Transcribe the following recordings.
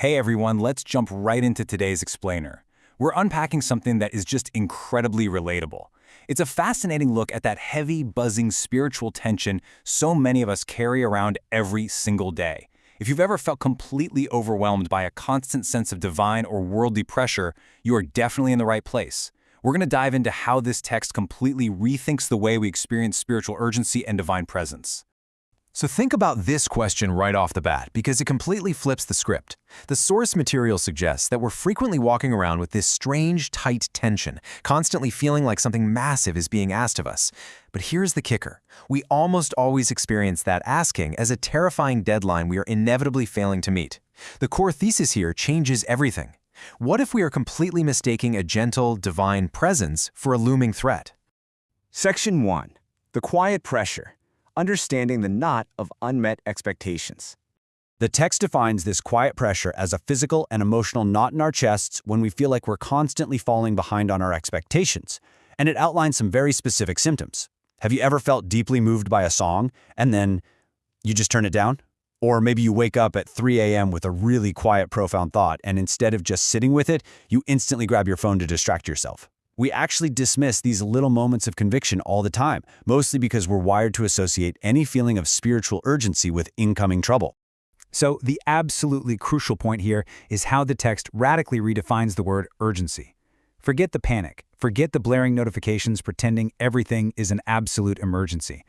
Hey everyone, let's jump right into today's explainer. We're unpacking something that is just incredibly relatable. It's a fascinating look at that heavy, buzzing spiritual tension so many of us carry around every single day. If you've ever felt completely overwhelmed by a constant sense of divine or worldly pressure, you are definitely in the right place. We're going to dive into how this text completely rethinks the way we experience spiritual urgency and divine presence. So think about this question right off the bat, because it completely flips the script. The source material suggests that we're frequently walking around with this strange, tight tension, constantly feeling like something massive is being asked of us. But here's the kicker. We almost always experience that asking as a terrifying deadline we are inevitably failing to meet. The core thesis here changes everything. What if we are completely mistaking a gentle, divine presence for a looming threat? Section 1. The quiet pressure. Understanding the knot of unmet expectations. The text defines this quiet pressure as a physical and emotional knot in our chests when we feel like we're constantly falling behind on our expectations, and it outlines some very specific symptoms. Have you ever felt deeply moved by a song, and then you just turn it down? Or maybe you wake up at 3 a.m. with a really quiet, profound thought, and instead of just sitting with it, you instantly grab your phone to distract yourself. We actually dismiss these little moments of conviction all the time, mostly because we're wired to associate any feeling of spiritual urgency with incoming trouble. So the absolutely crucial point here is how the text radically redefines the word urgency. Forget the panic. Forget the blaring notifications pretending everything is an absolute emergency.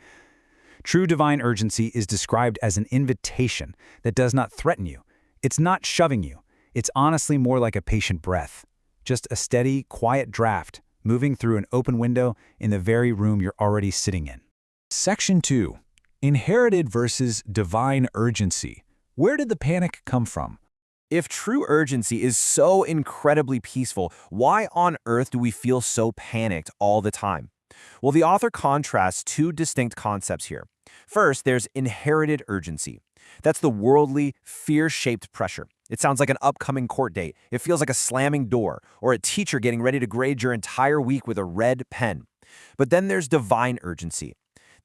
True divine urgency is described as an invitation that does not threaten you. It's not shoving you. It's honestly more like a patient breath. Just a steady, quiet draft moving through an open window in the very room you're already sitting in. Section 2. Inherited versus divine urgency. Where did the panic come from? If true urgency is so incredibly peaceful, why on earth do we feel so panicked all the time? Well, the author contrasts two distinct concepts here. First, there's inherited urgency. That's the worldly, fear-shaped pressure. It sounds like an upcoming court date. It feels like a slamming door, or a teacher getting ready to grade your entire week with a red pen. But then there's divine urgency.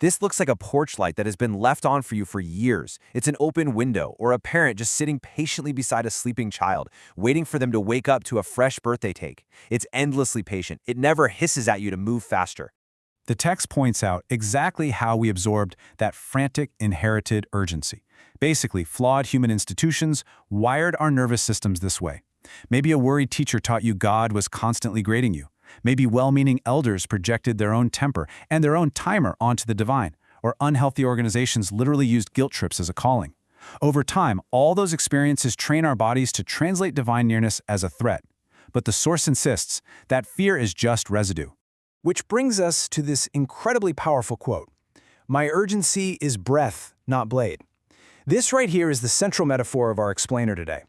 This looks like a porch light that has been left on for you for years. It's an open window, or a parent just sitting patiently beside a sleeping child, waiting for them to wake up to a fresh birthday cake. It's endlessly patient. It never hisses at you to move faster. The text points out exactly how we absorbed that frantic, inherited urgency. Basically, flawed human institutions wired our nervous systems this way. Maybe a worried teacher taught you God was constantly grading you. Maybe well-meaning elders projected their own temper and their own timer onto the divine, or unhealthy organizations literally used guilt trips as a calling. Over time, all those experiences train our bodies to translate divine nearness as a threat. But the source insists that fear is just residue. Which brings us to this incredibly powerful quote. "My urgency is breath, not blade." This right here is the central metaphor of our explainer today.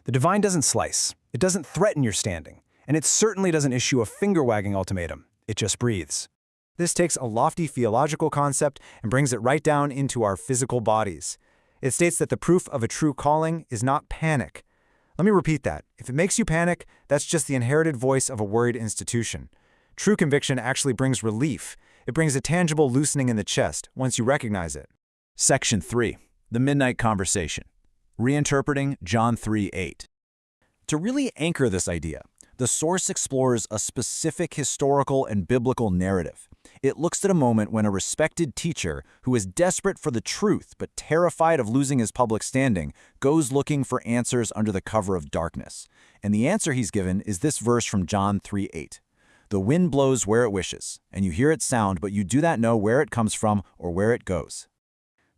The divine doesn't slice, it doesn't threaten your standing, and it certainly doesn't issue a finger-wagging ultimatum. It just breathes. This takes a lofty theological concept and brings it right down into our physical bodies. It states that the proof of a true calling is not panic. Let me repeat that. If it makes you panic, that's just the inherited voice of a worried institution. True conviction actually brings relief. It brings a tangible loosening in the chest once you recognize it. Section 3. The Midnight Conversation. Reinterpreting John 3:8. To really anchor this idea, the source explores a specific historical and biblical narrative. It looks at a moment when a respected teacher, who is desperate for the truth but terrified of losing his public standing, goes looking for answers under the cover of darkness. And the answer he's given is this verse from John 3:8. "The wind blows where it wishes, and you hear its sound, but you do not know where it comes from or where it goes."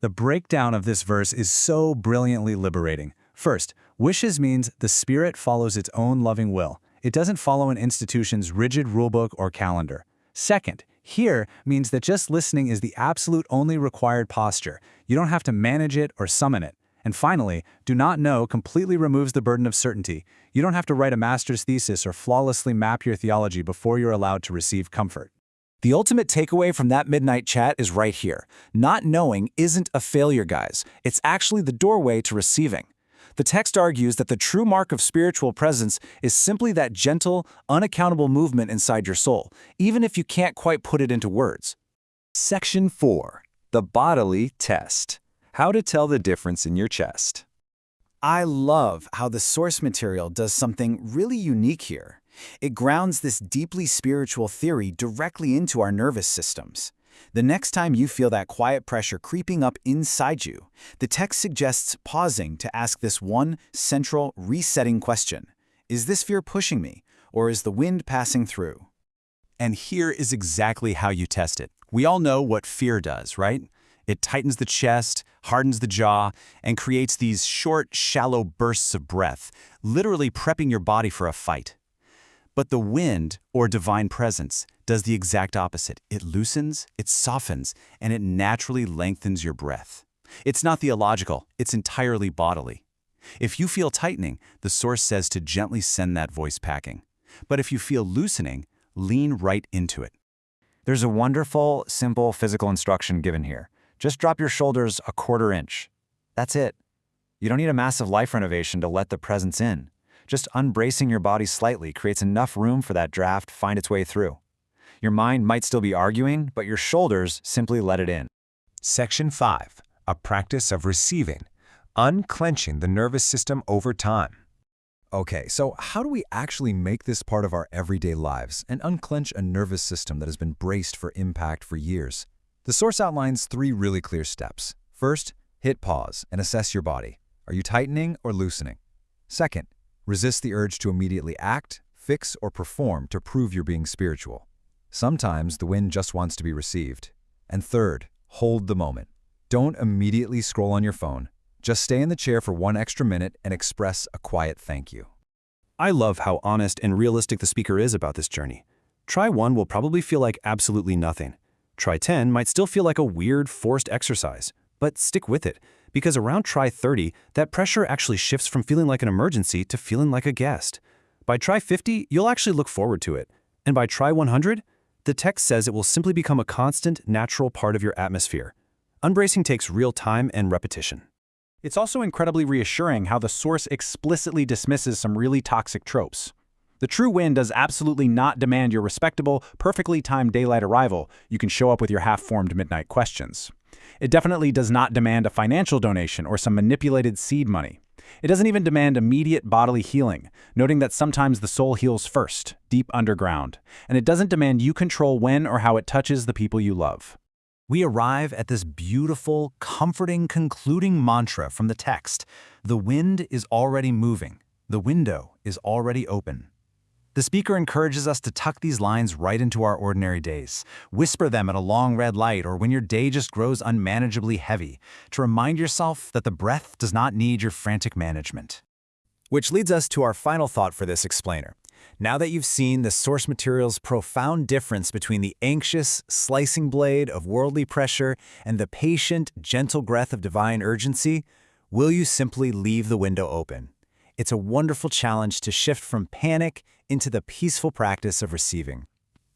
The breakdown of this verse is so brilliantly liberating. First, wishes means the Spirit follows its own loving will. It doesn't follow an institution's rigid rulebook or calendar. Second, here means that just listening is the absolute only required posture. You don't have to manage it or summon it. And finally, do not know completely removes the burden of certainty. You don't have to write a master's thesis or flawlessly map your theology before you're allowed to receive comfort. The ultimate takeaway from that midnight chat is right here. Not knowing isn't a failure, guys. It's actually the doorway to receiving. The text argues that the true mark of spiritual presence is simply that gentle, unaccountable movement inside your soul, even if you can't quite put it into words. Section 4. The Bodily Test. How to tell the difference in your chest. I love how the source material does something really unique here. It grounds this deeply spiritual theory directly into our nervous systems. The next time you feel that quiet pressure creeping up inside you, the text suggests pausing to ask this one central, resetting question. Is this fear pushing me, or is the wind passing through? And here is exactly how you test it. We all know what fear does, right? It tightens the chest, hardens the jaw, and creates these short, shallow bursts of breath, literally prepping your body for a fight. But the wind, or divine presence, does the exact opposite. It loosens, it softens, and it naturally lengthens your breath. It's not theological, it's entirely bodily. If you feel tightening, the source says to gently send that voice packing. But if you feel loosening, lean right into it. There's a wonderful, simple physical instruction given here. Just drop your shoulders a 1/4 inch. That's it. You don't need a massive life renovation to let the presence in. Just unbracing your body slightly creates enough room for that draft to find its way through. Your mind might still be arguing, but your shoulders simply let it in. Section 5. A practice of receiving, unclenching the nervous system over time. Okay, so how do we actually make this part of our everyday lives and unclench a nervous system that has been braced for impact for years? The source outlines 3 really clear steps. First, hit pause and assess your body. Are you tightening or loosening? Second, resist the urge to immediately act, fix, or perform to prove you're being spiritual. Sometimes the wind just wants to be received. And third, hold the moment. Don't immediately scroll on your phone. Just stay in the chair for 1 extra minute and express a quiet thank you. I love how honest and realistic the speaker is about this journey. Try 1 will probably feel like absolutely nothing. Try 10 might still feel like a weird, forced exercise. But stick with it, because around try 30, that pressure actually shifts from feeling like an emergency to feeling like a guest. By try 50, you'll actually look forward to it. And by try 100, the text says it will simply become a constant, natural part of your atmosphere. Unbracing takes real time and repetition. It's also incredibly reassuring how the source explicitly dismisses some really toxic tropes. The true wind does absolutely not demand your respectable, perfectly timed daylight arrival. You can show up with your half-formed midnight questions. It definitely does not demand a financial donation or some manipulated seed money. It doesn't even demand immediate bodily healing, noting that sometimes the soul heals first, deep underground. And it doesn't demand you control when or how it touches the people you love. We arrive at this beautiful, comforting, concluding mantra from the text. The wind is already moving. The window is already open. The speaker encourages us to tuck these lines right into our ordinary days, whisper them at a long red light or when your day just grows unmanageably heavy, to remind yourself that the breath does not need your frantic management. Which leads us to our final thought for this explainer. Now that you've seen the source material's profound difference between the anxious, slicing blade of worldly pressure and the patient, gentle breath of divine urgency, will you simply leave the window open? It's a wonderful challenge to shift from panic into the peaceful practice of receiving.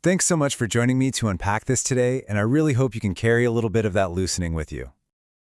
Thanks so much for joining me to unpack this today, and I really hope you can carry a little bit of that loosening with you.